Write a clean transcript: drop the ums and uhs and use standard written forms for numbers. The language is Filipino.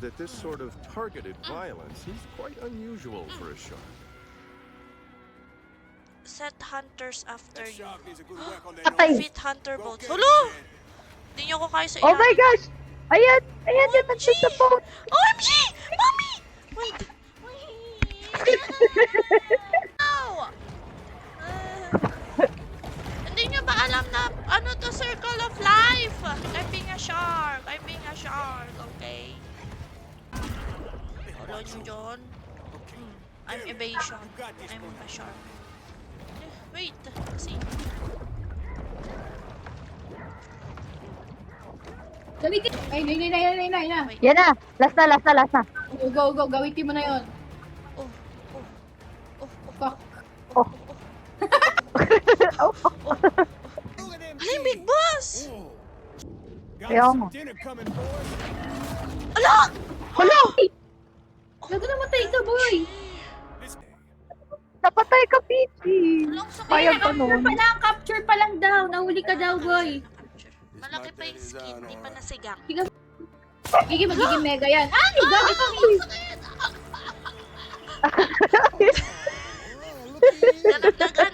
that this sort of targeted violence is quite unusual for a shark. Set hunters after you. Patay! Defeat hunter boats. Hulo! Hindi nyo ko kaya sa Oh my ilalim. gosh! Ayan! Ayan! Yan! OMG! Nandun sa boat! OMG! Mommy! Wait! Ow! Hindi nyo ba alam na ano to circle of life? I'm being a shark. I'm being a shark. Okay? Wala nyo dyan. I'm evasion. I'm a shark. Wait. See. Gamitin! Ay, na. Wait. Yan na! Last na! Last na! Last na! Go. Gawitin mo na yun. Oh. Fuck. Oh! Oh! Ay, big boss! Kaya mo. Ala! Hala! Gago namatay ka, boy! Napatay ka, Peachy! Walang sakit. Payag ka Capture nun. pa lang, capture pa lang daw. Nahuli ka daw, boy. Malaki pa yung skin, di pa nasigang. Magiging mega yan. Ay! Gago ka, Dadagdagan